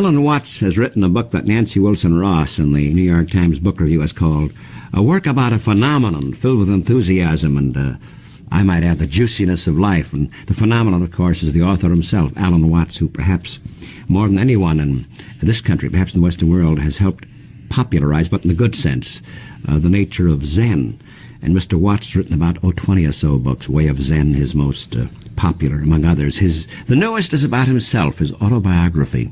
Alan Watts has written a book that Nancy Wilson Ross in the New York Times Book Review has called A Work About a Phenomenon Filled with Enthusiasm and, I might add, the juiciness of life. And the phenomenon, of course, is the author himself, Alan Watts, who perhaps more than anyone in this country, perhaps in the Western world, has helped popularize, but in the good sense, the nature of Zen. And Mr. Watts has written about 20 or so books. Way of Zen, his most popular, among others. The newest is about himself, his autobiography.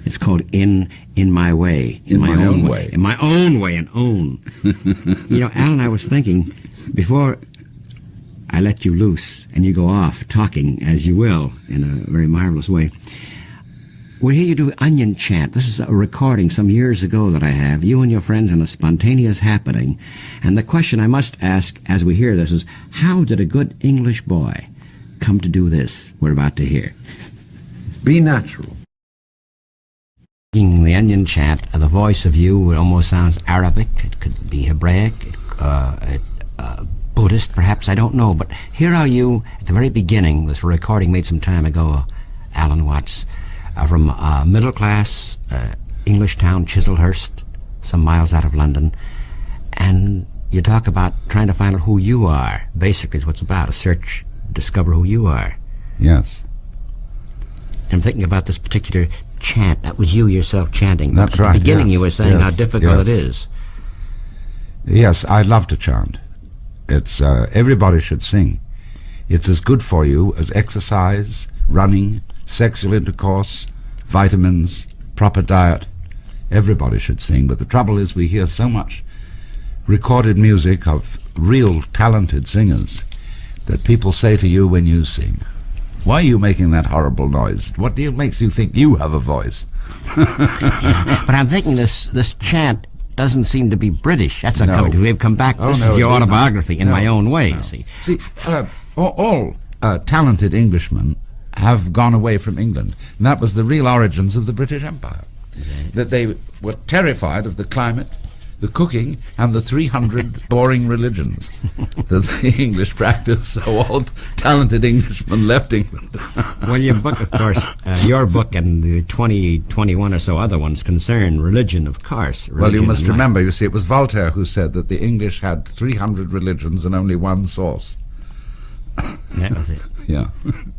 It's called In My Way. In My Own Way. In my own way, and own. You know, Alan, I was thinking, before I let you loose and you go off talking, as you will, in a very marvelous way, we hear you do onion chant. This is a recording some years ago that I have, you and your friends in a spontaneous happening. And the question I must ask as we hear this is, how did a good English boy come to do this we're about to hear? Be natural. The onion chant, the voice of you, it almost sounds Arabic. It could be Hebraic, Buddhist, perhaps, I don't know. But here are you at the very beginning, this recording made some time ago, Alan Watts, from a middle-class English town, Chislehurst, some miles out of London. And you talk about trying to find out who you are. Basically, is what it's about, a search to discover who you are. Yes. I'm thinking about this particular chant. That was you yourself chanting. That's at right. At the beginning, yes, you were saying yes, how difficult yes. it is. Yes, I love to chant. It's everybody should sing. It's as good for you as exercise, running, sexual intercourse, vitamins, proper diet. Everybody should sing. But the trouble is we hear so much recorded music of real talented singers that people say to you when you sing, "Why are you making that horrible noise? What makes you think you have a voice?" Yeah, but I'm thinking this chant doesn't seem to be British. That's not coming. We've come back. This is your autobiography, In My Own Way, you see. See, all talented Englishmen have gone away from England. And that was the real origins of the British Empire. Exactly. That they were terrified of the climate, the cooking, and the 300 boring religions that the English practiced, so all talented Englishmen left England. Well, your book, of course, your book and the 21 or so other ones concern religion, of course. Well, you must remember, you see, it was Voltaire who said that the English had 300 religions and only one source. That was it. Yeah.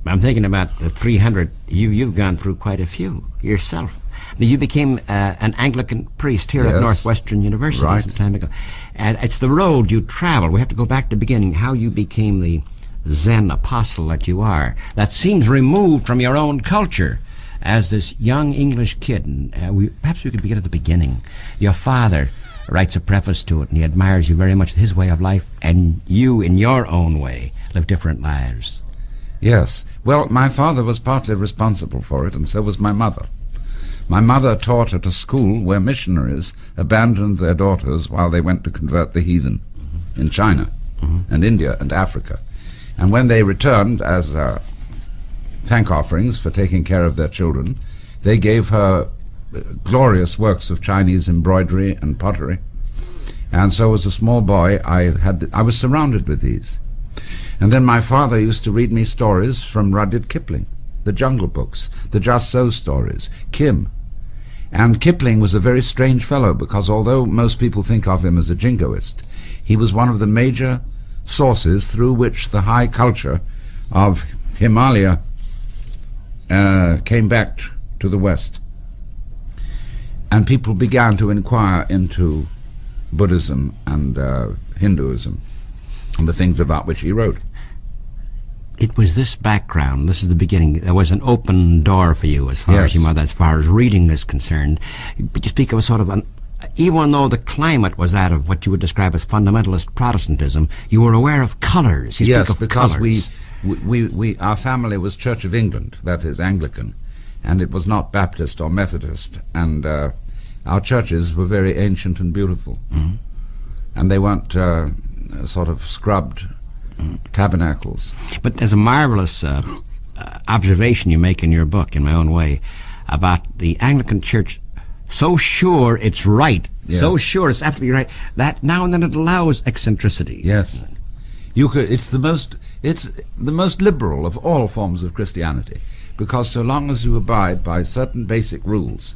I'm thinking about the 300. You've gone through quite a few yourself. You became an Anglican priest here at Northwestern University some time ago. And it's the road you travel. We have to go back to the beginning, how you became the Zen apostle that you are. That seems removed from your own culture as this young English kid. And perhaps we could begin at the beginning. Your father writes a preface to it, and he admires you very much, his way of life, and you, in your own way, live different lives. Yes. Well, my father was partly responsible for it, and so was my mother. My mother taught at a school where missionaries abandoned their daughters while they went to convert the heathen in China and India and Africa. And when they returned as thank offerings for taking care of their children, they gave her glorious works of Chinese embroidery and pottery. And so as a small boy, I was surrounded with these. And then my father used to read me stories from Rudyard Kipling, the Jungle Books, the Just So stories, Kim. And Kipling was a very strange fellow because although most people think of him as a jingoist, he was one of the major sources through which the high culture of Himalaya came back to the West. And people began to inquire into Buddhism and Hinduism and the things about which he wrote. It was this background, this is the beginning, there was an open door for you as far as your mother, as far as reading is concerned. But you speak of a sort of even though the climate was that of what you would describe as fundamentalist Protestantism, you were aware of colours. You speak of because colours. our family was Church of England, that is Anglican, and it was not Baptist or Methodist, and our churches were very ancient and beautiful. And they weren't sort of scrubbed tabernacles. But there's a marvelous observation you make in your book, In My Own Way, about the Anglican Church so sure it's right, so sure it's absolutely right, that now and then it allows eccentricity. Yes. It's the most liberal of all forms of Christianity, because so long as you abide by certain basic rules,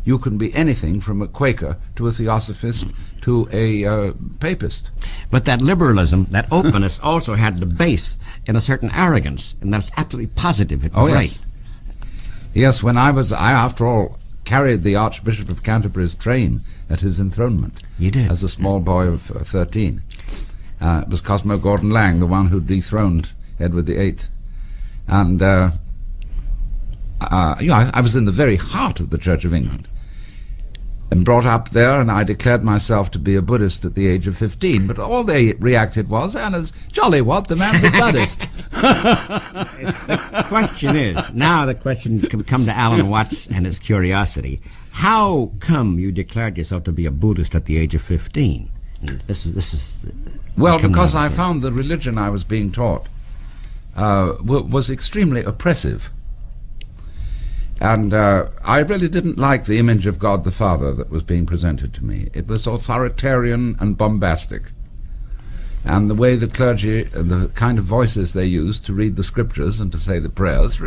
you can be anything from a Quaker to a Theosophist to a Papist. But that liberalism, that openness, also had the base in a certain arrogance, and that's absolutely positive. It was right. Yes, when I after all carried the Archbishop of Canterbury's train at his enthronement. You did? As a small boy of 13. It was Cosmo Gordon Lang, the one who dethroned Edward VIII. And I was in the very heart of the Church of England and brought up there, and I declared myself to be a Buddhist at the age of 15. But all they reacted was, Anna's jolly what, the man's a Buddhist. The question is, now the question can come to Alan Watts and his curiosity. How come you declared yourself to be a Buddhist at the age of 15? This is well, because I found the religion I was being taught was extremely oppressive. And I really didn't like the image of God the Father that was being presented to me. It was authoritarian and bombastic. And the way the clergy, the kind of voices they used to read the scriptures and to say the prayers,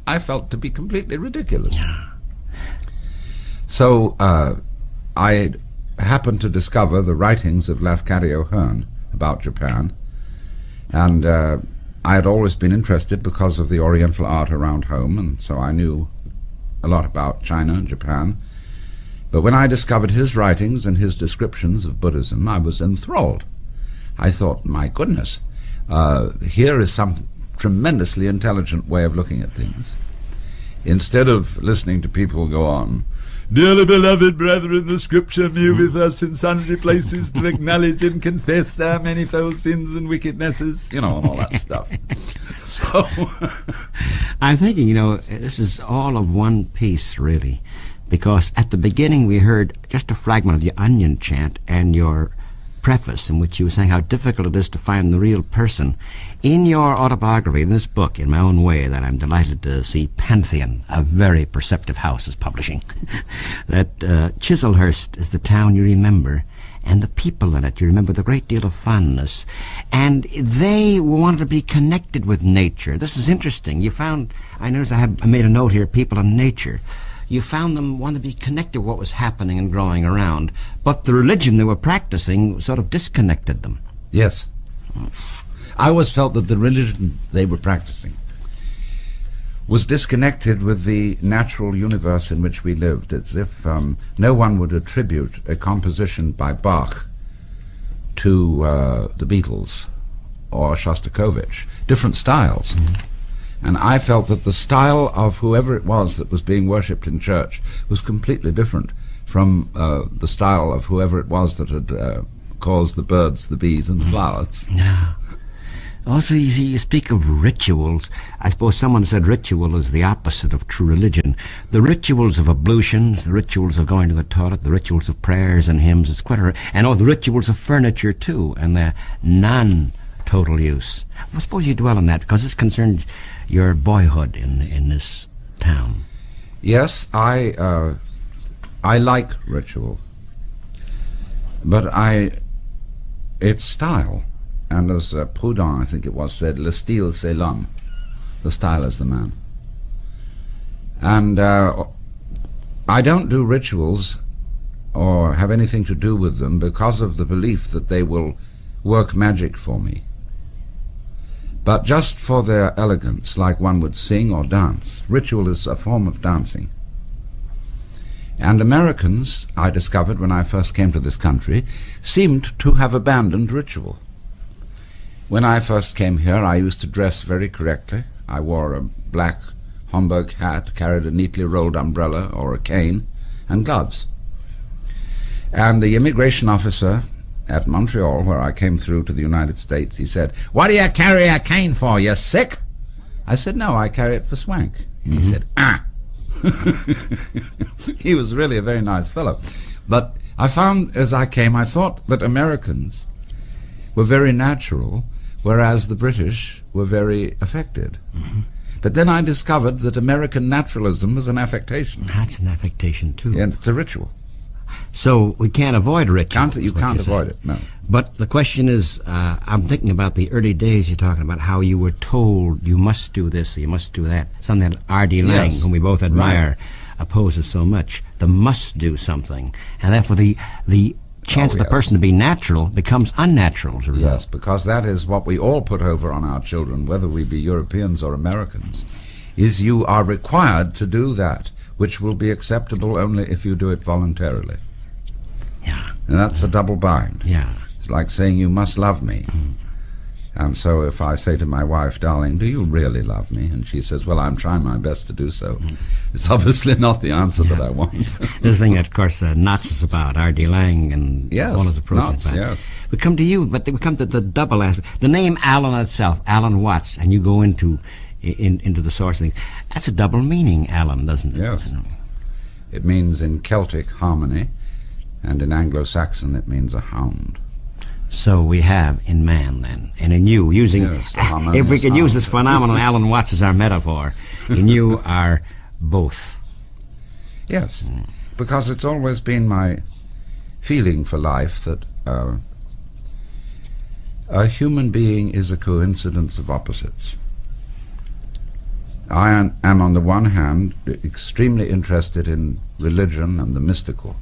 I felt to be completely ridiculous. Yeah. So I happened to discover the writings of Lafcadio Hearn about Japan, and I had always been interested because of the Oriental art around home, and so I knew a lot about China and Japan. But when I discovered his writings and his descriptions of Buddhism, I was enthralled. I thought, my goodness, here is some tremendously intelligent way of looking at things. Instead of listening to people go on, "Dearly beloved brethren, the Scripture moveth us in sundry places to acknowledge and confess our manifold sins and wickednesses," and all that stuff. So I'm thinking, this is all of one piece, really, because at the beginning we heard just a fragment of the Onion chant and your preface in which you were saying how difficult it is to find the real person. In your autobiography, in this book, In My Own Way, that I'm delighted to see Pantheon, a very perceptive house, is publishing, that Chislehurst is the town you remember, and the people in it you remember with a great deal of fondness, and they wanted to be connected with nature. This is interesting. You found, I noticed I made a note here, people and nature. You found them want to be connected with what was happening and growing around, but the religion they were practicing sort of disconnected them. Yes. I always felt that the religion they were practicing was disconnected with the natural universe in which we lived, as if no one would attribute a composition by Bach to the Beatles or Shostakovich, different styles. Mm-hmm. And I felt that the style of whoever it was that was being worshipped in church was completely different from the style of whoever it was that had caused the birds, the bees, and the flowers. Yeah. Also, you see, you speak of rituals. I suppose someone said ritual is the opposite of true religion. The rituals of ablutions, the rituals of going to the toilet, the rituals of prayers and hymns, it's quite and the rituals of furniture too, and the non-total use. I suppose you dwell on that because this concerns your boyhood in this town. Yes, I like ritual, but its style. And as Proudhon, I think it was, said, "Le style, c'est l'homme." The style is the man. And I don't do rituals or have anything to do with them because of the belief that they will work magic for me, but just for their elegance, like one would sing or dance. Ritual is a form of dancing. And Americans, I discovered when I first came to this country, seemed to have abandoned ritual. When I first came here, I used to dress very correctly. I wore a black Homburg hat, carried a neatly rolled umbrella or a cane, and gloves. And the immigration officer at Montreal, where I came through to the United States, he said, "What do you carry a cane for? You sick?" I said, "No, I carry it for swank." And he said, "Ah." He was really a very nice fellow. But I found as I came, I thought that Americans were very natural, whereas the British were very affected. Mm-hmm. But then I discovered that American naturalism was an affectation. That's an affectation too. And it's a ritual. So we can't avoid rituals. You can't avoid it, no. But the question is, I'm thinking about the early days you're talking about, how you were told you must do this or you must do that. Something that R.D. Laing, Yes. whom we both admire, Right. opposes so much. The must do something. And therefore the chance of the yes. person to be natural becomes unnatural as a result. Yes, because that is what we all put over on our children, whether we be Europeans or Americans, is you are required to do that, which will be acceptable only if you do it voluntarily. Yeah. And that's a double bind. Yeah. It's like saying you must love me. And so if I say to my wife, darling, do you really love me? And she says, well, I'm trying my best to do so. It's obviously not the answer that I want. This thing that, of course, Knotts is about, R.D. Laing and Yes, all his approaches. Knotts, yes. We come to you, but we come to the double aspect. The name Alan itself, Alan Watts, and you go into the source of things. That's a double meaning, Alan, doesn't it? Yes. You know? It means in Celtic harmony, and in Anglo-Saxon it means a hound. So we have in man, then, and in you, using, Yes, if we could use hound. this phenomenon, Alan Watts as our metaphor, in you are both. Yes, because it's always been my feeling for life that a human being is a coincidence of opposites. I am, on the one hand, extremely interested in religion and the mystical,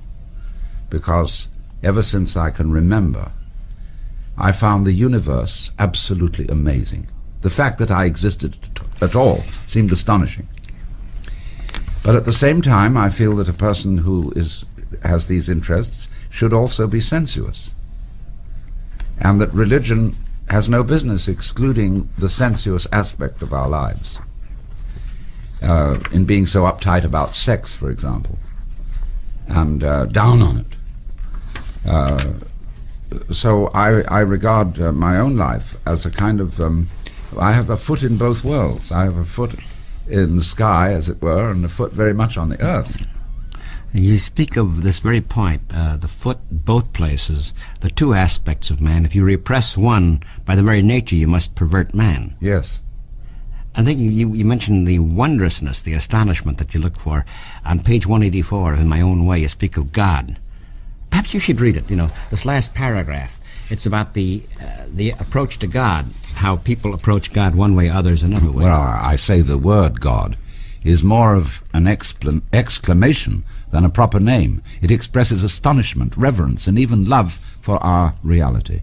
because ever since I can remember, I found the universe absolutely amazing. The fact that I existed at all seemed astonishing. But at the same time, I feel that a person who has these interests should also be sensuous, and that religion has no business excluding the sensuous aspect of our lives, in being so uptight about sex, for example, and down on it. So I regard my own life as a kind of, I have a foot in both worlds. I have a foot in the sky, as it were, and a foot very much on the earth. You speak of this very point, the foot, both places, the two aspects of man. If you repress one, by the very nature you must pervert man. Yes. I think you mentioned the wondrousness, the astonishment that you look for. On page 184 of In My Own Way, you speak of God. Perhaps you should read it, this last paragraph. It's about the approach to God, how people approach God one way, others another way. Well, I say the word God is more of an exclamation than a proper name. It expresses astonishment, reverence, and even love for our reality.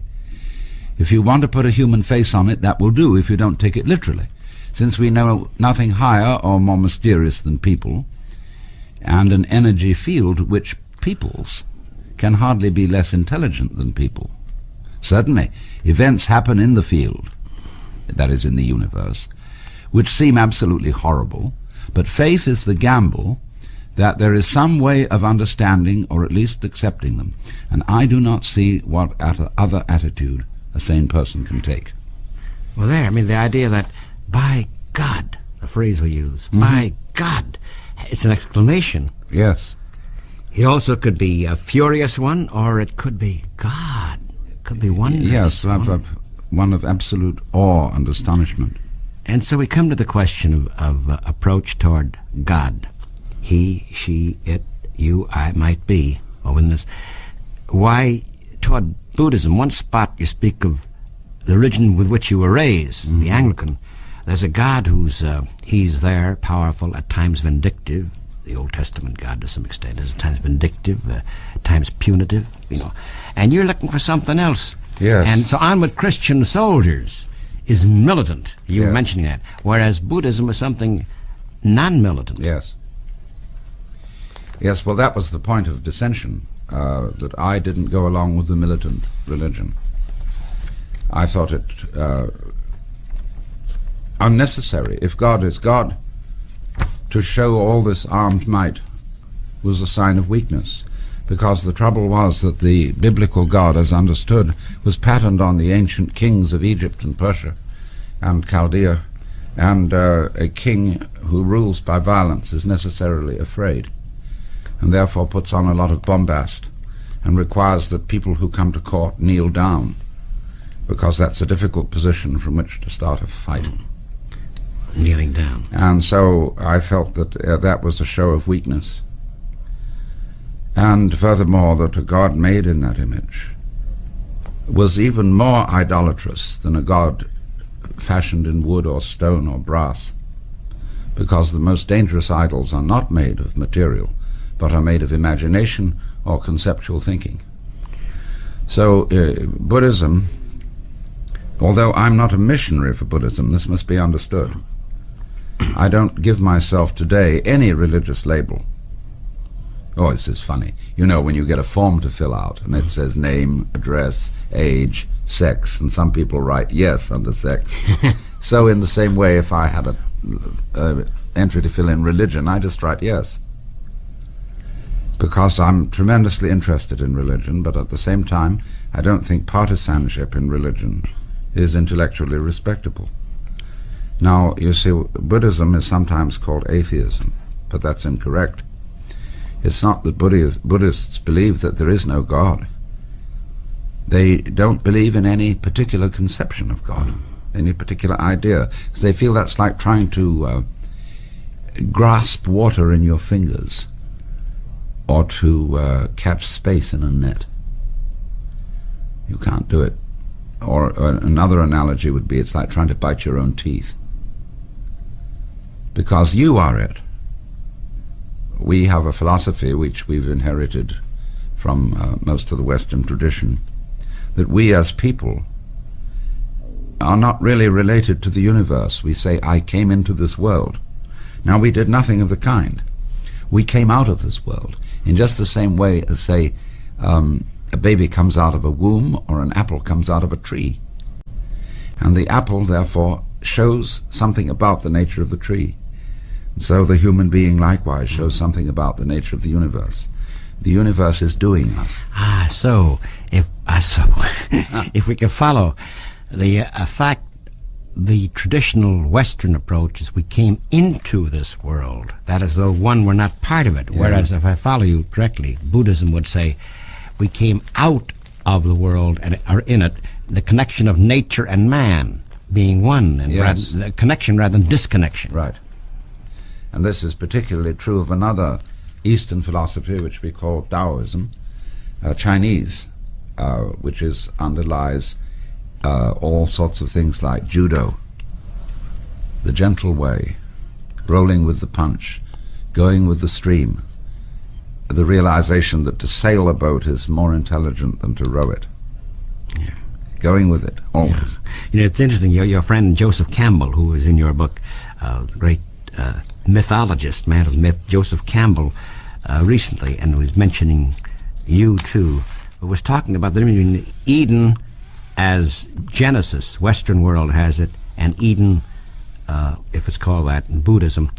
If you want to put a human face on it, that will do if you don't take it literally, since we know nothing higher or more mysterious than people, and an energy field which peoples can hardly be less intelligent than people. Certainly, events happen in the field, that is in the universe, which seem absolutely horrible, but faith is the gamble that there is some way of understanding or at least accepting them, and I do not see what other attitude a sane person can take. Well, the idea that, by God, the phrase we use, by God, it's an exclamation. Yes. It also could be a furious one, or it could be God. It could be wondrous. Yes, one of absolute awe and astonishment. And so we come to the question of approach toward God. He, she, it, you, I might be. Why, toward Buddhism, one spot you speak of the religion with which you were raised, the Anglican. There's a God who's, he's there, powerful, at times vindictive. The Old Testament God, to some extent, is at times vindictive, at times punitive, And you're looking for something else. Yes. And so on with Christian soldiers is militant. You were mentioning that. Whereas Buddhism is something non-militant. Yes. Yes, well, that was the point of dissension, that I didn't go along with the militant religion. I thought it unnecessary. If God is God, to show all this armed might was a sign of weakness, because the trouble was that the biblical God, as understood, was patterned on the ancient kings of Egypt and Persia and Chaldea, and a king who rules by violence is necessarily afraid, and therefore puts on a lot of bombast and requires that people who come to court kneel down, because that's a difficult position from which to start a fight. Kneeling down. And so I felt that that was a show of weakness. And furthermore, that a God made in that image was even more idolatrous than a god fashioned in wood or stone or brass, because the most dangerous idols are not made of material, but are made of imagination or conceptual thinking. So Buddhism, although I'm not a missionary for Buddhism, this must be understood. I don't give myself today any religious label. Oh, this is funny. You know, when you get a form to fill out, and it says name, address, age, sex, and some people write yes under sex. So in the same way, if I had a entry to fill in religion, I just write yes. Because I'm tremendously interested in religion, but at the same time, I don't think partisanship in religion is intellectually respectable. Now, you see, Buddhism is sometimes called atheism, but that's incorrect. It's not that Buddhists believe that there is no God. They don't believe in any particular conception of God, any particular idea, because they feel that's like trying to grasp water in your fingers or to catch space in a net. You can't do it. Or another analogy would be, it's like trying to bite your own teeth, because you are it. We have a philosophy which we've inherited from most of the Western tradition, that we as people are not really related to the universe. We say, I came into this world. Now, we did nothing of the kind. We came out of this world in just the same way as, say, a baby comes out of a womb or an apple comes out of a tree. And the apple, therefore, shows something about the nature of the tree. And so the human being likewise shows something about the nature of the universe. The universe is doing us. So if we can follow the fact, the traditional Western approach is we came into this world, that is though one, we're not part of it. Yeah. Whereas if I follow you correctly, Buddhism would say we came out of the world and are in it, the connection of nature and man being one, and yes, the connection rather than disconnection. Right. And this is particularly true of another Eastern philosophy which we call Taoism, Chinese, which underlies all sorts of things like judo, the gentle way, rolling with the punch, going with the stream, the realization that to sail a boat is more intelligent than to row it. Yeah. Going with it, always. Yeah. You know, it's interesting, your friend Joseph Campbell, who is in your book, the great mythologist, man of myth, Joseph Campbell, recently, and was mentioning you too, was talking about the difference between Eden as Genesis, Western world has it, and Eden, if it's called that in Buddhism.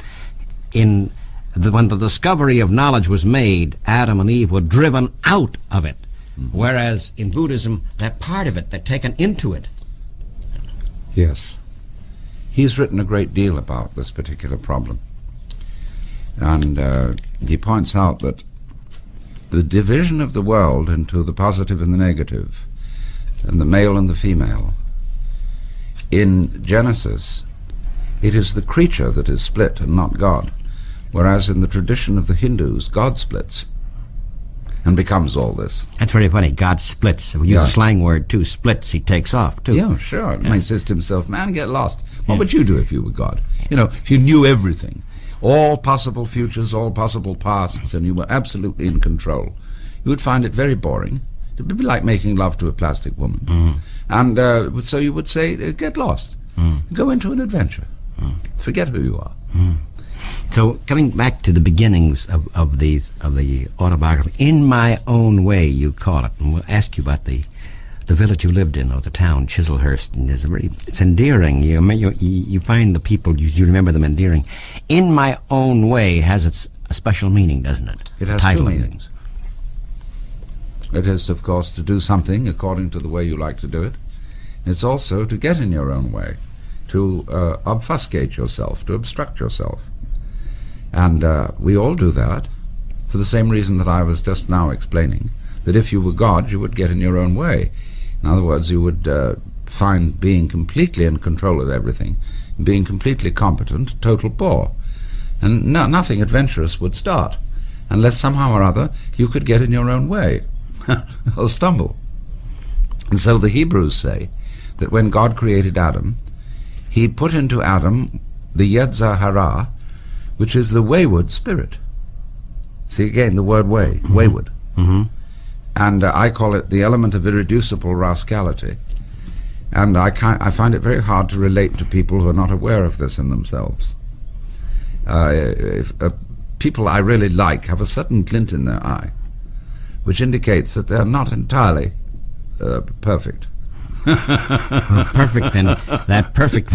When the discovery of knowledge was made, Adam and Eve were driven out of it, whereas in Buddhism, that part of it, they're taken into it. Yes. He's written a great deal about this particular problem. And he points out that the division of the world into the positive and the negative, and the male and the female, in Genesis, it is the creature that is split and not God, whereas in the tradition of the Hindus, God splits and becomes all this. That's very funny. God splits. We use a slang word too. Splits. He takes off too. Yeah, sure. He may say to himself, "Man, get lost. What would you do if you were God? You know, if you knew everything, all possible futures, all possible pasts, and you were absolutely in control. You would find it very boring. It would be like making love to a plastic woman. And so you would say, get lost. Go into an adventure. Forget who you are." So coming back to the beginnings of the autobiography, In My Own Way, you call it, and we'll ask you about the village you lived in, or the town, Chislehurst, and it's endearing. You find the people, you remember them endearing. In My Own Way has a special meaning, doesn't it? It has two meanings. It is, of course, to do something according to the way you like to do it. It's also to get in your own way, to obfuscate yourself, to obstruct yourself. And we all do that for the same reason that I was just now explaining, that if you were God, you would get in your own way. In other words, you would find being completely in control of everything, being completely competent, a total bore. And nothing adventurous would start, unless somehow or other you could get in your own way, or stumble. And so the Hebrews say that when God created Adam, he put into Adam the Yetzer Hara, which is the wayward spirit. See again the word way, wayward. Mm-hmm. And I call it the element of irreducible rascality. And I find it very hard to relate to people who are not aware of this in themselves. People I really like have a certain glint in their eye, which indicates that they're not entirely perfect. Well, perfect, and that perfect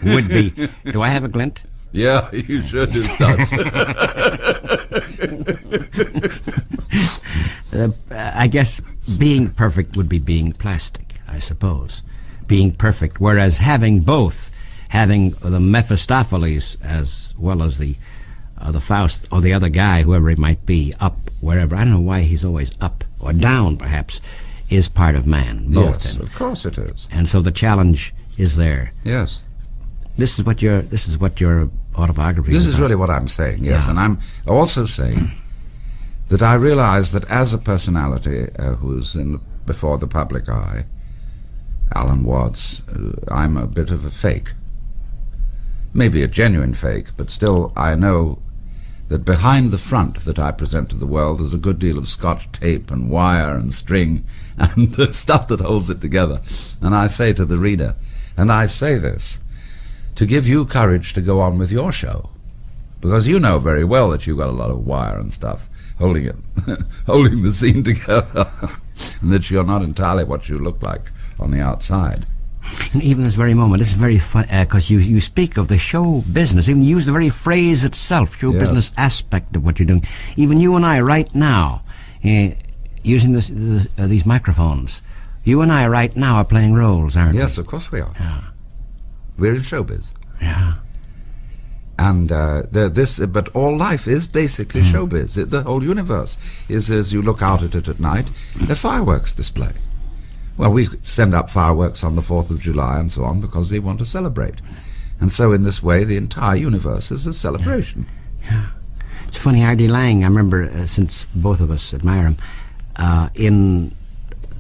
would be, do I have a glint? Yeah, you sure do, Stutz. I guess being perfect would be being plastic, I suppose. Being perfect, whereas having both, having the Mephistopheles as well as the Faust, or the other guy, whoever it might be, up, wherever, I don't know why he's always up, or down perhaps, is part of man, both. Yes, of course it is. And so the challenge is there. Yes. This is what your autobiography This is is really what I'm saying, yes. Yeah. And I'm also saying that I realize that as a personality who's before the public eye, Alan Watts, I'm a bit of a fake. Maybe a genuine fake, but still I know that behind the front that I present to the world there's a good deal of Scotch tape and wire and string and the stuff that holds it together. And I say to the reader, and I say this to give you courage to go on with your show, because you know very well that you've got a lot of wire and stuff holding it, holding the scene together, and that you're not entirely what you look like on the outside. And even this very moment, this is very fun, because you speak of the show business, even use the very phrase itself, show business aspect of what you're doing. Even you and I right now, using these microphones, you and I right now are playing roles, aren't we? Yes, of course we are. Yeah. We're in showbiz. Yeah. And but all life is basically showbiz. The whole universe is, as you look out at it at night, a fireworks display. Well, we send up fireworks on the 4th of July and so on because we want to celebrate. And so in this way, the entire universe is a celebration. Yeah. It's funny, R.D. Laing, I remember, since both of us admire him, in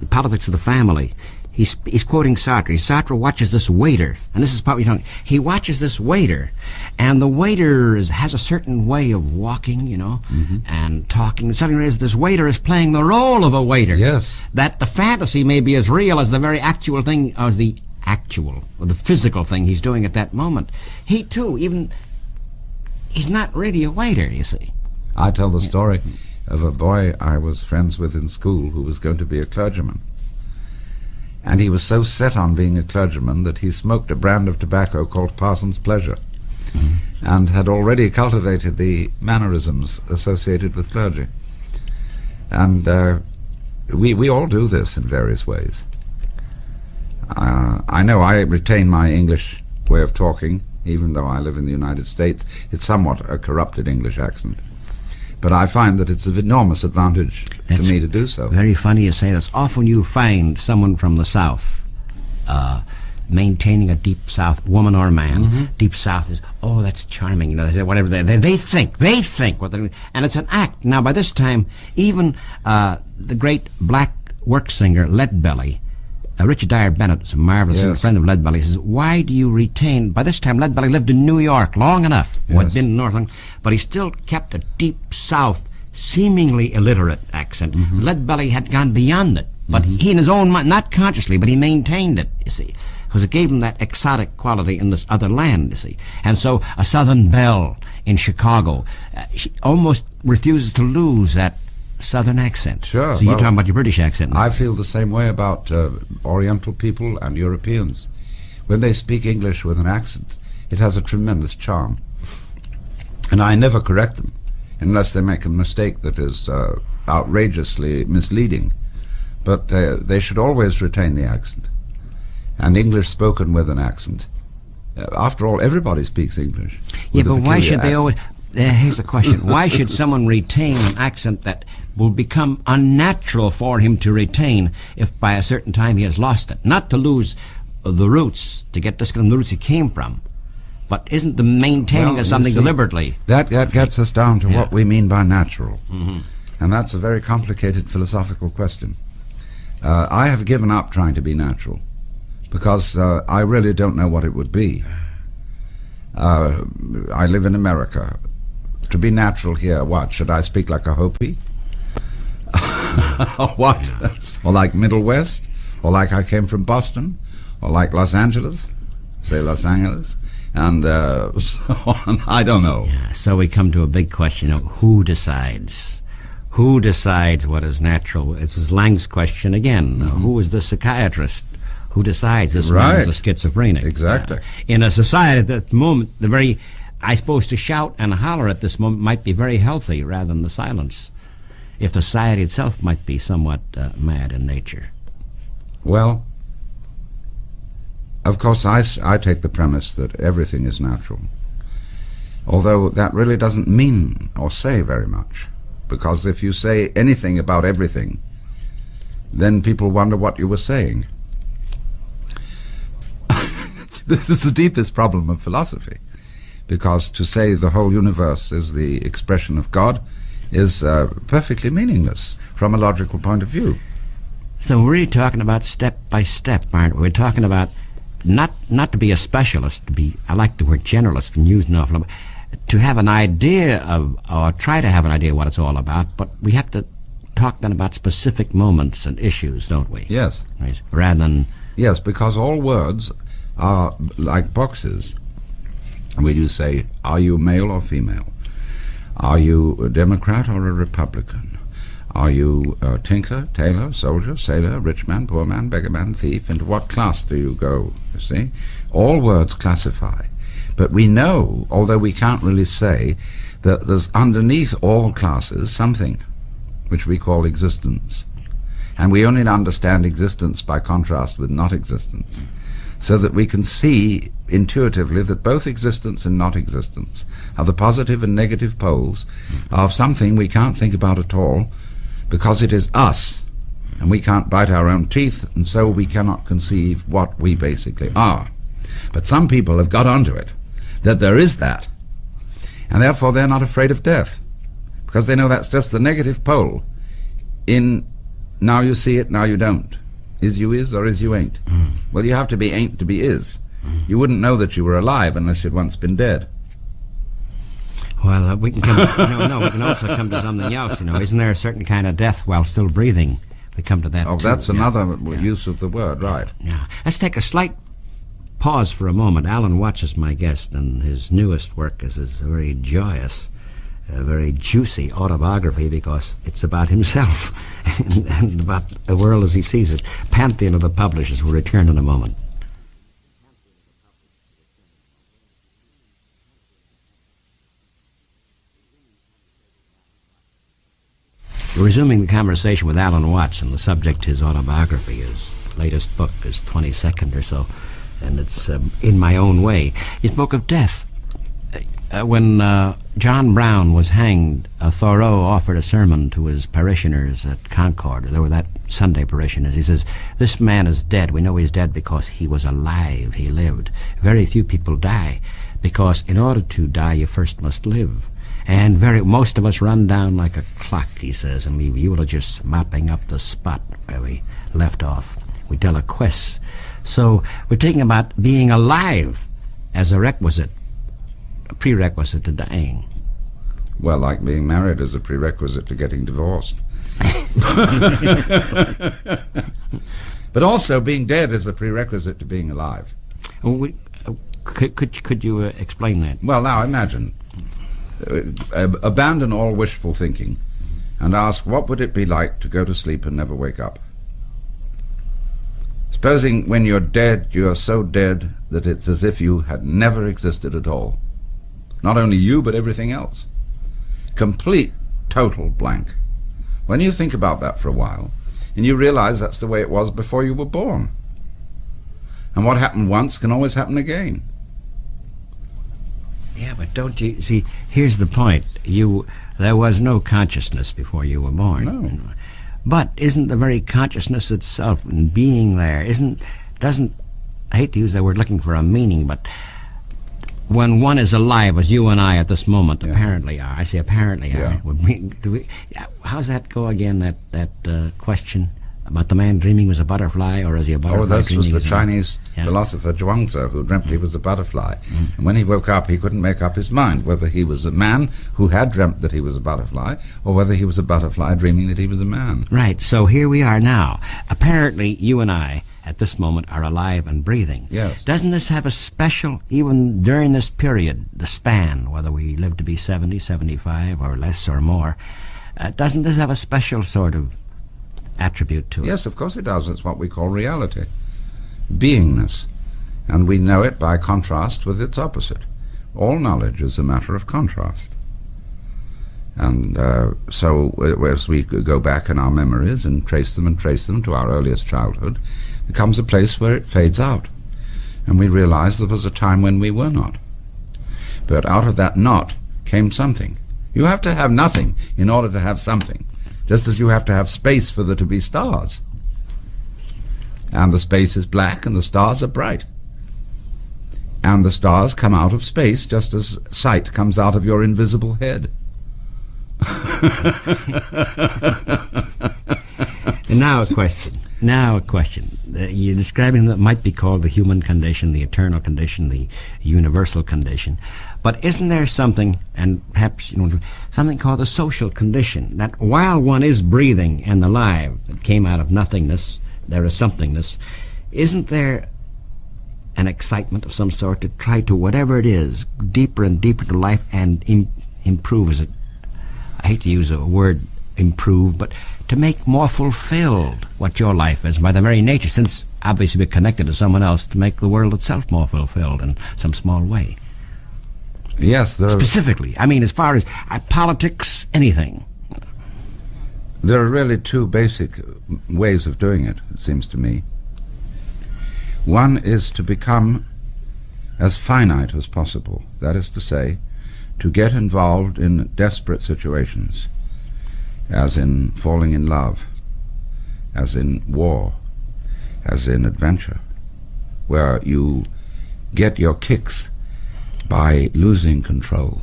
Politics of the Family, he's quoting Sartre. Sartre watches this waiter, and this is probably talking. He watches this waiter, and the waiter has a certain way of walking, and talking. Suddenly, this waiter is playing the role of a waiter. Yes. That the fantasy may be as real as the very actual thing, or the physical thing he's doing at that moment. He too, he's not really a waiter. You see. I tell the story of a boy I was friends with in school who was going to be a clergyman. And he was so set on being a clergyman that he smoked a brand of tobacco called Parson's Pleasure, and had already cultivated the mannerisms associated with clergy. And we all do this in various ways. I know I retain my English way of talking, even though I live in the United States. It's somewhat a corrupted English accent. But I find that it's of enormous advantage to me to do so. Very funny you say this. Often you find someone from the South maintaining a deep South, woman or man. Deep South is, oh, that's charming. They say whatever they think what they're doing, and it's an act. Now, by this time, even the great black work singer Leadbelly, Richard Dyer Bennett, is a marvelous friend of Leadbelly, says, why do you retain... By this time, Leadbelly lived in New York long enough, had been in North, but he still kept a deep South, seemingly illiterate accent. Leadbelly had gone beyond it, but he in his own mind, not consciously, but he maintained it, you see, because it gave him that exotic quality in this other land, you see. And so a Southern belle in Chicago, she almost refuses to lose that Southern accent. Sure. So you're talking about your British accent now. I feel the same way about Oriental people and Europeans. When they speak English with an accent, it has a tremendous charm. And I never correct them, unless they make a mistake that is outrageously misleading. But they should always retain the accent. And English spoken with an accent. After all, everybody speaks English. Yeah, but why should they always... here's the question. Why should someone retain an accent that will become unnatural for him to retain if by a certain time he has lost it? Not to lose the roots, to get disconnected from the roots he came from, but isn't the maintaining of something deliberately? That gets us down to what we mean by natural. And that's a very complicated philosophical question. I have given up trying to be natural because I really don't know what it would be. I live in America. To be natural here, what? Should I speak like a Hopi? Or what? Or like Middle West? Or like I came from Boston? Or like Los Angeles? Say Los Angeles? And so on. I don't know. Yeah, so we come to a big question of who decides? Who decides what is natural? It's Lang's question again. Who is the psychiatrist? Who decides this man is a schizophrenic? Exactly. In a society at that moment, I suppose to shout and holler at this moment might be very healthy rather than the silence, if the society itself might be somewhat mad in nature. Well, of course, I take the premise that everything is natural, although that really doesn't mean or say very much, because if you say anything about everything, then people wonder what you were saying. This is the deepest problem of philosophy, because to say the whole universe is the expression of God is perfectly meaningless from a logical point of view. So we're really talking about step by step, aren't we? We're talking about not to be a specialist, I like the word generalist, been used an awful lot, to have an idea of, or try to have an idea of what it's all about, but we have to talk then about specific moments and issues, don't we? Yes. Right. Rather than... Yes, because all words are like boxes. We do say, are you male or female? Are you a Democrat or a Republican? Are you a tinker, tailor, soldier, sailor, rich man, poor man, beggar man, thief? Into what class do you go, you see? All words classify. But we know, although we can't really say, that there's underneath all classes something which we call existence. And we only understand existence by contrast with not existence, so that we can see intuitively that both existence and not existence are the positive and negative poles of something we can't think about at all, because it is us, and we can't bite our own teeth, and so we cannot conceive what we basically are. But some people have got onto it, that there is that, and therefore they're not afraid of death, because they know that's just the negative pole in now you see it, now you don't. Is you is, or is you ain't? Well, you have to be ain't to be is. You wouldn't know that you were alive unless you'd once been dead. Well, we can come. We can also come to something else. Isn't there a certain kind of death while still breathing? We come to that. Oh, too. that's another use of the word, right? Yeah. Let's take a slight pause for a moment. Alan Watts is my guest, and his newest work is a very joyous, very juicy autobiography, because it's about himself and about the world as he sees it. Pantheon of the Publishers will return in a moment. We're resuming the conversation with Alan Watts, and the subject, his autobiography, his latest book, his 22nd or so, and it's In My Own Way. He spoke of death. When John Brown was hanged, Thoreau offered a sermon to his parishioners at Concord. There were that Sunday parishioners. He says, this man is dead. We know he's dead because he was alive. He lived. Very few people die, because in order to die, you first must live. And most of us run down like a clock, he says, and leave eulogists mopping up the spot where we left off. We tell a quest. So we're talking about being alive as a prerequisite to dying. Well, like being married is a prerequisite to getting divorced. But also being dead is a prerequisite to being alive. Could you explain that? Well, now imagine. Abandon all wishful thinking and ask, what would it be like to go to sleep and never wake up? Supposing when you're dead, you are so dead that it's as if you had never existed at all. Not only you, but everything else. Complete, total blank. When you think about that for a while, and you realize that's the way it was before you were born. And what happened once can always happen again. Yeah, but don't you see, here's the point. There was no consciousness before you were born. No. But isn't the very consciousness itself and being there, I hate to use that word looking for a meaning, but when one is alive, as you and I at this moment apparently are, I say apparently are, how's that go again, that question? about the man dreaming was a butterfly, or is he a butterfly? Oh, this was dreaming the is a- Chinese Yeah. philosopher Zhuangzi, who dreamt he was a butterfly. And when he woke up, he couldn't make up his mind whether he was a man who had dreamt that he was a butterfly, or whether he was a butterfly dreaming that he was a man. Right, so here we are now. Apparently, you and I, at this moment, are alive and breathing. Yes. Doesn't this have a special, even during this period, the span, whether we live to be 70, 75, or less or more, doesn't this have a special sort of attribute to it? Yes, of course it does. It's what we call reality, beingness. And we know it by contrast with its opposite. All knowledge is a matter of contrast. And so as we go back in our memories and trace them to our earliest childhood, there comes a place where it fades out. And we realize there was a time when we were not. But out of that not came something. You have to have nothing in order to have something, just as you have to have space for there to be stars. And the space is black and the stars are bright. And the stars come out of space just as sight comes out of your invisible head. And now a question. You're describing what might be called the human condition, the eternal condition, the universal condition. But isn't there something, and perhaps something called the social condition, that while one is breathing and alive, that came out of nothingness, there is somethingness, isn't there an excitement of some sort to try to, whatever it is, deeper and deeper to life and improve? Is it, I hate to use a word improve, but to make more fulfilled what your life is by the very nature, since obviously we're connected to someone else, to make the world itself more fulfilled in some small way? Yes, Specifically, I mean, as far as politics, anything. there are really two basic ways of doing it, it seems to me. One is to become as finite as possible, that is to say, to get involved in desperate situations, as in falling in love, as in war, as in adventure, where you get your kicks by losing control,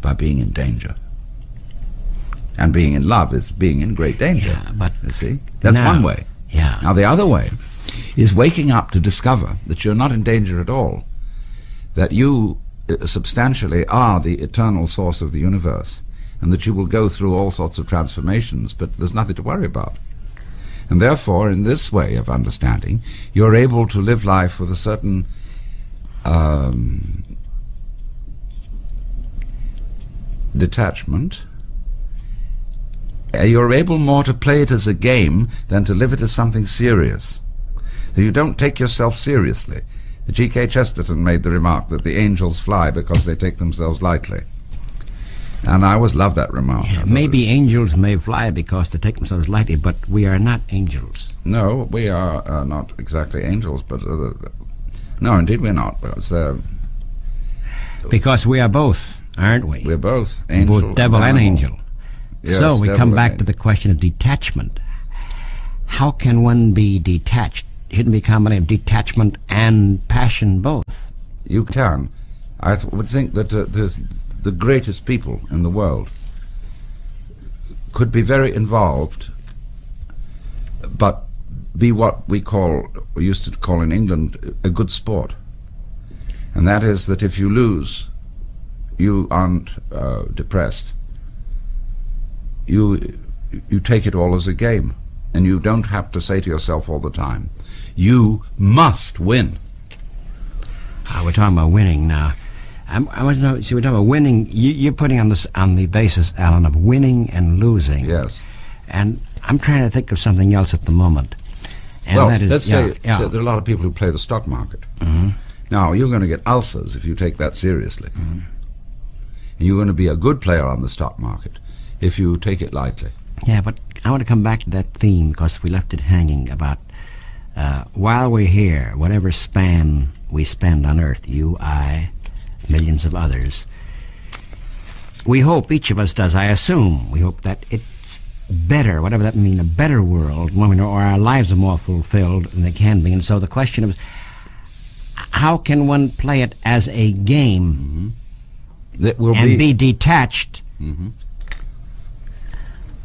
by being in danger. And being in love is being in great danger. Yeah, but you see, that's one way. Yeah. Now the other way is waking up to discover that you're not in danger at all, that you substantially are the eternal source of the universe, and that you will go through all sorts of transformations, but there's nothing to worry about. And therefore, in this way of understanding, you're able to live life with a certain detachment. You're able more to play it as a game than to live it as something serious. So you don't take yourself seriously. G.K. Chesterton made the remark that the angels fly because they take themselves lightly. And I always loved that remark. Yeah, maybe angels may fly because they take themselves lightly, but we are not angels. No, we are not exactly angels, but no, indeed we're not. Because we are both, aren't we? We're both angel, both devil and angel. Yes, so we devil come and back angel. to the question of detachment. How can one be detached? Shouldn't be a combination of detachment and passion both. You can. I would think that the greatest people in the world could be very involved, but be what we used to call in England, a good sport. And that is that if you lose, you aren't depressed. You take it all as a game, and you don't have to say to yourself all the time, you must win. We're talking about winning now. We're talking about winning. You're putting on the basis, Alan, of winning and losing. Yes. And I'm trying to think of something else at the moment. And Well, that is, let's say yeah. there are a lot of people who play the stock market. Mm-hmm. Now, you're going to get ulcers if you take that seriously. Mm-hmm. And you're going to be a good player on the stock market if you take it lightly. Yeah, but I want to come back to that theme because we left it hanging about while we're here, whatever span we spend on Earth, you, I, millions of others, we hope, each of us does, I assume, we hope that it's better, whatever that means, a better world, or our lives are more fulfilled than they can be. And so the question is, how can one play it as a game That will and be detached Mhm.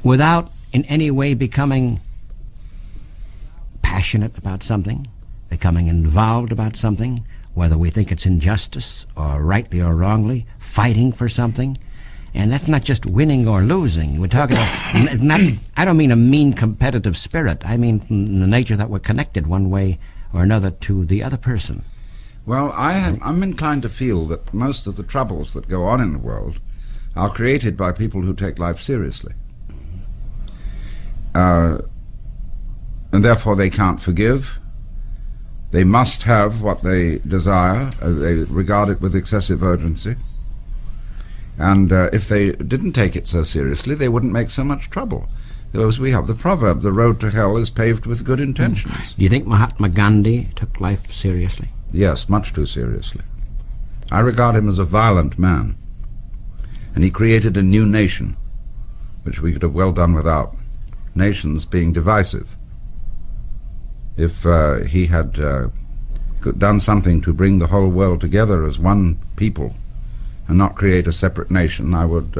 without in any way becoming passionate about something, becoming involved about something, whether we think it's injustice or rightly or wrongly, fighting for something. And that's not just winning or losing. We're talking about, I don't mean a mean competitive spirit. I mean the nature that we're connected one way or another to the other person. Well, I'm inclined to feel that most of the troubles that go on in the world are created by people who take life seriously. And therefore they can't forgive. They must have what they desire. They regard it with excessive urgency. And if they didn't take it so seriously, they wouldn't make so much trouble. Because we have the proverb, the road to hell is paved with good intentions. Do you think Mahatma Gandhi took life seriously? Yes, much too seriously. I regard him as a violent man. And he created a new nation, which we could have well done without. Nations being divisive. If he had done something to bring the whole world together as one people and not create a separate nation, I would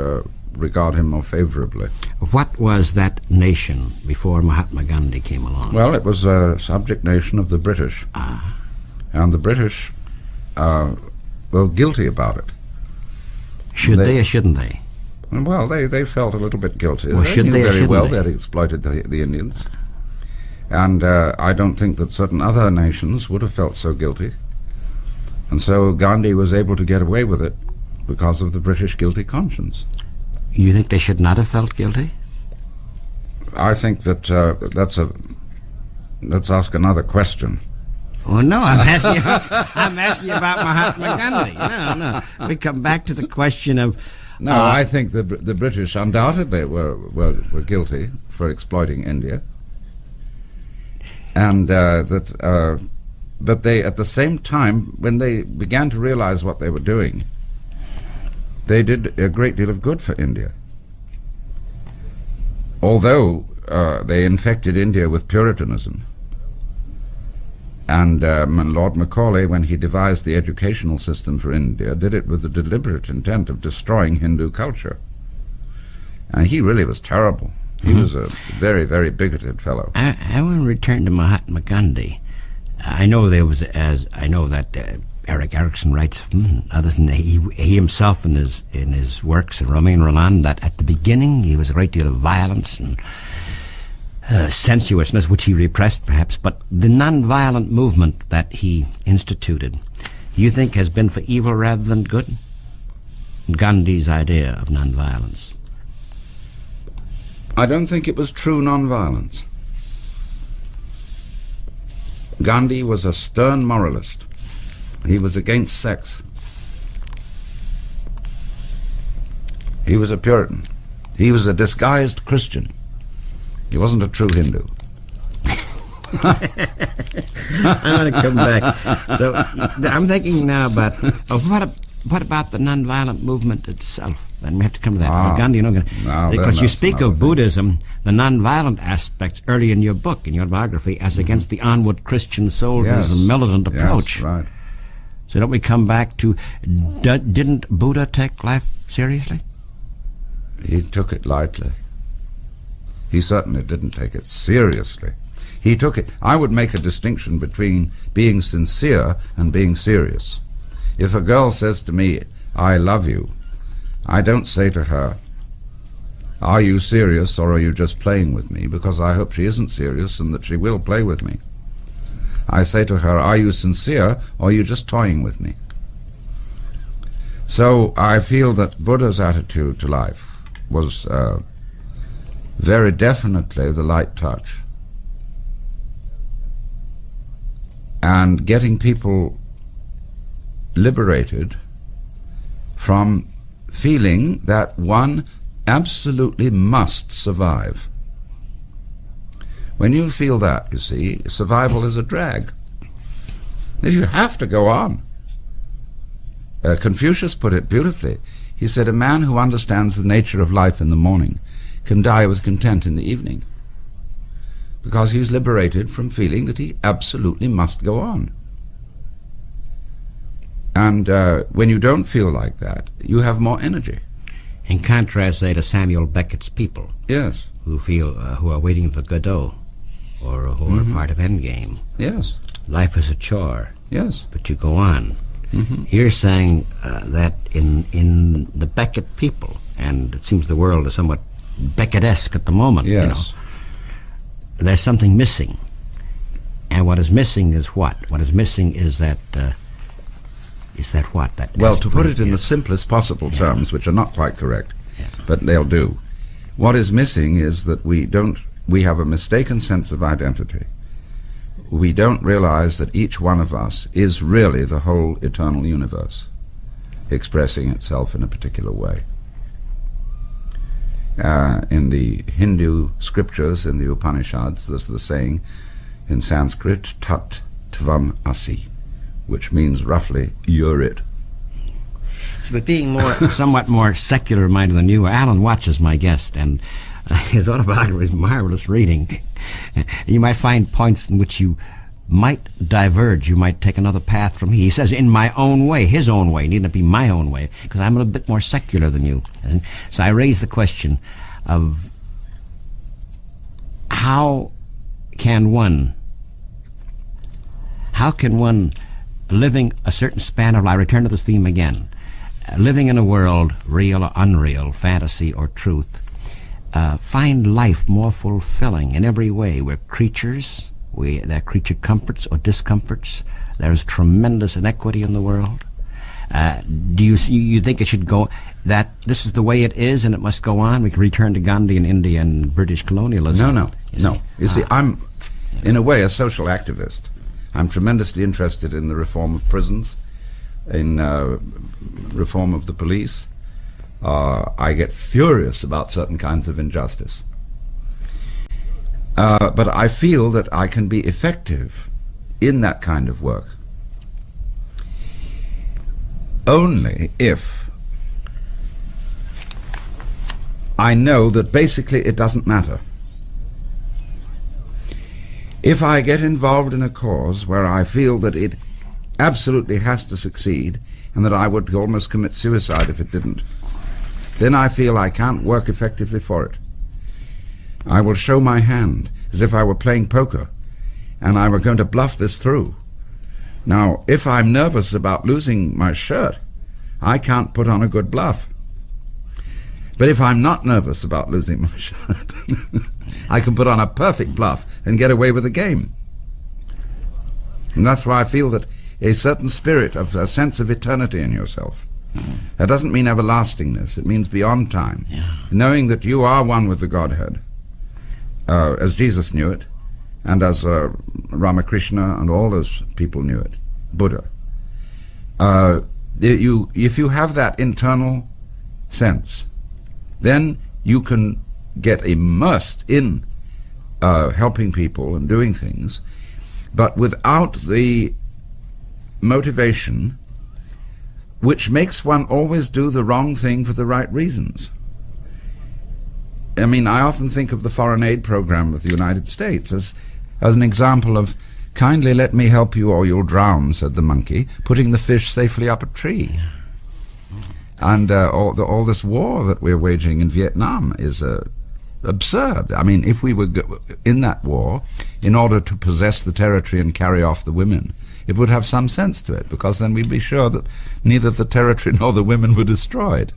regard him more favorably. What was that nation before Mahatma Gandhi came along? Well, it was a subject nation of the British. And the British were guilty about it. Should they or shouldn't they? Well, they felt a little bit guilty. Well, should knew they or very shouldn't well they? They'd exploited the Indians. And I don't think that certain other nations would have felt so guilty. And so Gandhi was able to get away with it because of the British guilty conscience. You think they should not have felt guilty? I think that let's ask another question. Oh no, I'm asking you about Mahatma Gandhi. No. We come back to the question of... No, I think the British undoubtedly were guilty for exploiting India. And that they, at the same time, when they began to realize what they were doing, they did a great deal of good for India. Although they infected India with Puritanism. And Lord Macaulay, when he devised the educational system for India, did it with the deliberate intent of destroying Hindu culture. And he really was terrible. He was a very, very bigoted fellow. I want to return to Mahatma Gandhi. I know that Eric Erickson writes, others, and he himself in his works, Romain Rolland, that at the beginning he was a great deal of violence and sensuousness, which he repressed perhaps, but the non-violent movement that he instituted, you think has been for evil rather than good? Gandhi's idea of non-violence. I don't think it was true non-violence. Gandhi was a stern moralist. He was against sex. He was a Puritan. He was a disguised Christian. He wasn't a true Hindu. I'm going to come back. So I'm thinking now about what about the nonviolent movement itself? Then we have to come to that. Gandhi, because you speak of Buddhism, the nonviolent aspects early in your book, in your biography, as against the onward Christian soldiers and militant approach. Yes, right. So don't we come back to, didn't Buddha take life seriously? He took it lightly. He certainly didn't take it seriously. He took it. I would make a distinction between being sincere and being serious. If a girl says to me, "I love you," I don't say to her, "Are you serious or are you just playing with me?" because I hope she isn't serious and that she will play with me. I say to her, "Are you sincere or are you just toying with me?" So I feel that Buddha's attitude to life was very definitely the light touch. And getting people liberated from feeling that one absolutely must survive. When you feel that, you see, survival is a drag. If you have to go on. Confucius put it beautifully. He said, "A man who understands the nature of life in the morning can die with content in the evening, because he's liberated from feeling that he absolutely must go on." And when you don't feel like that, you have more energy. In contrast, say, to Samuel Beckett's people. Yes. Who feel, who are waiting for Godot. or a whole part of Endgame. Yes. Life is a chore, Yes. but you go on. You're saying that in the Beckett people, and it seems the world is somewhat Beckett-esque at the moment, Yes. There's something missing. And what is missing is what? What is missing is that what? That Well, to put it in the simplest possible terms, which are not quite correct, but they'll do. What is missing is that we have a mistaken sense of identity. We don't realize that each one of us is really the whole eternal universe, expressing itself in a particular way. In the Hindu scriptures, in the Upanishads, there's the saying in Sanskrit, tat tvam asi, which means roughly, you're it. But being somewhat more secular minded than you, Alan Watts is my guest, and his autobiography is marvelous reading. You might find points in which you might diverge. You might take another path from me. He says, in my own way, his own way, needn't be my own way, because I'm a bit more secular than you. And so I raise the question of how can one living a certain span of life, I return to this theme again, living in a world, real or unreal, fantasy or truth, find life more fulfilling in every way. We're creatures. There are creature comforts or discomforts. There's tremendous inequity in the world. Do you think it should go, that this is the way it is and it must go on? We can return to Gandhi in India and British colonialism. No. You see, I'm, in a way, a social activist. I'm tremendously interested in the reform of prisons, in reform of the police. I get furious about certain kinds of injustice. But I feel that I can be effective in that kind of work only if I know that basically it doesn't matter. If I get involved in a cause where I feel that it absolutely has to succeed and that I would almost commit suicide if it didn't, then I feel I can't work effectively for it. I will show my hand as if I were playing poker and I were going to bluff this through. Now, if I'm nervous about losing my shirt, I can't put on a good bluff. But if I'm not nervous about losing my shirt, I can put on a perfect bluff and get away with the game. And that's why I feel that a certain spirit of a sense of eternity in yourself, that doesn't mean everlastingness, it means beyond time. Knowing that you are one with the Godhead, as Jesus knew it, and as Ramakrishna and all those people knew it, Buddha. If you have that internal sense, then you can get immersed in helping people and doing things, but without the motivation which makes one always do the wrong thing for the right reasons. I mean, I often think of the foreign aid program of the United States as an example of, kindly let me help you or you'll drown, said the monkey, putting the fish safely up a tree. And all this war that we're waging in Vietnam is absurd. I mean, if we were in that war, in order to possess the territory and carry off the women, it would have some sense to it, because then we'd be sure that neither the territory nor the women were destroyed.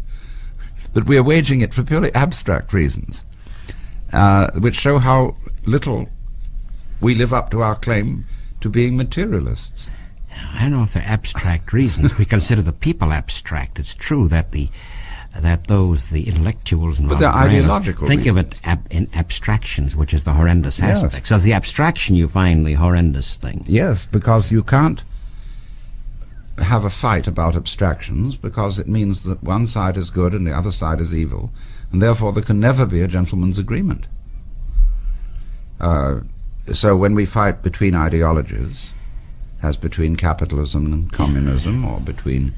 But we are waging it for purely abstract reasons, which show how little we live up to our claim to being materialists. I don't know if they're abstract reasons. We consider the people abstract. It's true that the intellectuals and but they're ideological think reasons. of it in abstractions, which is the horrendous aspect. So the abstraction you find the horrendous thing. Yes, because you can't have a fight about abstractions, because it means that one side is good and the other side is evil, and therefore there can never be a gentleman's agreement. So when we fight between ideologies, as between capitalism and communism, or between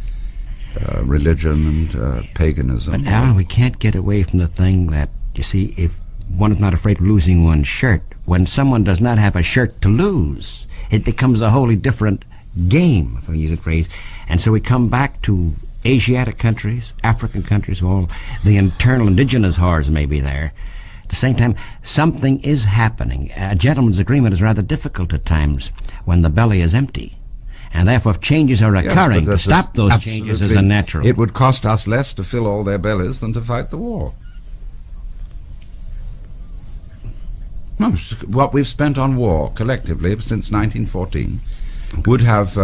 religion and paganism. But Alan, we can't get away from the thing that, you see, if one is not afraid of losing one's shirt, when someone does not have a shirt to lose, it becomes a wholly different game, if I use the phrase. And so we come back to Asiatic countries, African countries, all the internal indigenous horrors may be there, At the same time, something is happening. A gentleman's agreement is rather difficult at times when the belly is empty. And therefore, if changes are occurring, to stop those changes is unnatural. It would cost us less to fill all their bellies than to fight the war. What we've spent on war collectively since 1914 would have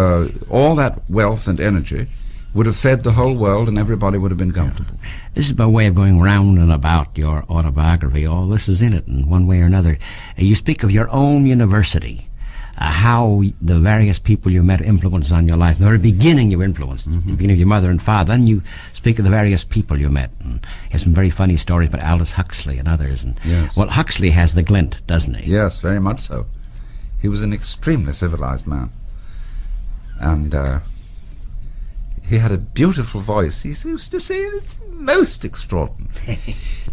all that wealth and energy would have fed the whole world and everybody would have been comfortable. This is by way of going round and about your autobiography. All this is in it in one way or another. You speak of your own university, how the various people you met influenced on your life. In the very beginning you were influenced, the beginning of your mother and father. Then you speak of the various people you met. And you have some very funny stories about Aldous Huxley and others. And, yes. Well, Huxley has the glint, doesn't he? Yes, very much so. He was an extremely civilized man. And he had a beautiful voice. He used to say, it's most extraordinary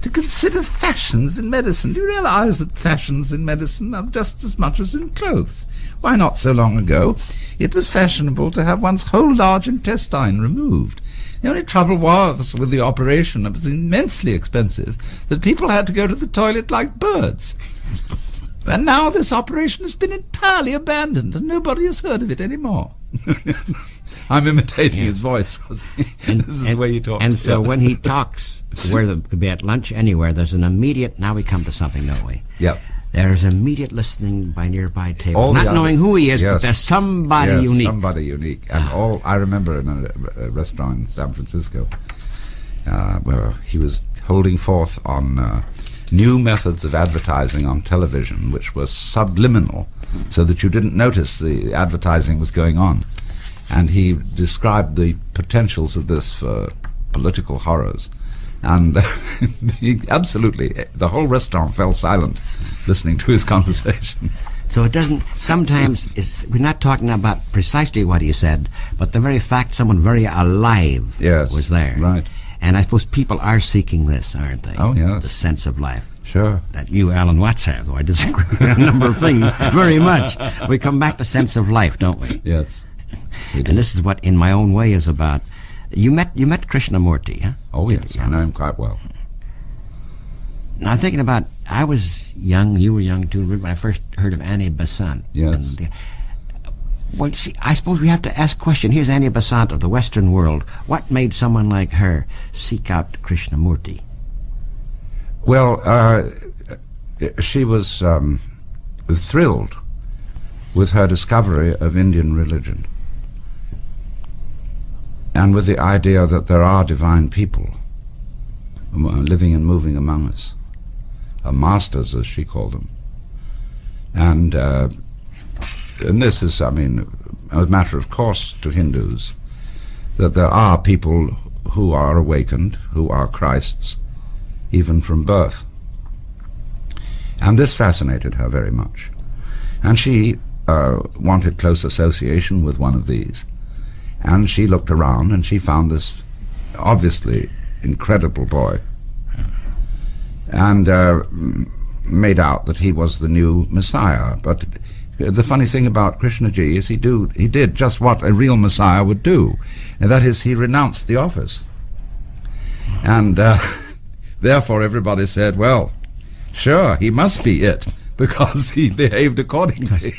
to consider fashions in medicine. Do you realize that fashions in medicine are just as much as in clothes? Why, not so long ago, it was fashionable to have one's whole large intestine removed. The only trouble was with the operation, it was immensely expensive, that people had to go to the toilet like birds. And now this operation has been entirely abandoned and nobody has heard of it anymore. I'm imitating his voice because this is the way he talks. And so when he talks, whether it could be at lunch, anywhere, there's an immediate, now we come to something, don't we? Yep. There's immediate listening by nearby tables, not knowing who he is, but there's somebody unique. Somebody unique. And I remember in a restaurant in San Francisco where he was holding forth on new methods of advertising on television, which was subliminal, so that you didn't notice the advertising was going on. And he described the potentials of this for political horrors. And he absolutely, the whole restaurant fell silent listening to his conversation. So it doesn't, sometimes, we're not talking about precisely what he said, but the very fact someone very alive was there. Right. And I suppose people are seeking this, aren't they? Oh, yes. The sense of life. Sure. That you, Alan Watts, have, though I disagree on a number of things very much. We come back to sense of life, don't we? Yes. And this is what, in my own way, is about. You met Krishna Murti, huh? Oh, yes. I know him quite well. Now, I'm thinking about, I was young, you were young too, when I first heard of Annie Besant. Yes. And, well, see, I suppose we have to ask a question. Here's Annie Besant of the Western world. What made someone like her seek out Krishna Murti? Well, she was thrilled with her discovery of Indian religion and with the idea that there are divine people living and moving among us, masters, as she called them. And this is, I mean, a matter of course to Hindus, that there are people who are awakened, who are Christs, even from birth. And this fascinated her very much. And she wanted close association with one of these. And she looked around and she found this obviously incredible boy and made out that he was the new Messiah. But the funny thing about Krishnaji is he did just what a real Messiah would do, and that is he renounced the office. And therefore everybody said, well, sure, he must be it, because he behaved accordingly.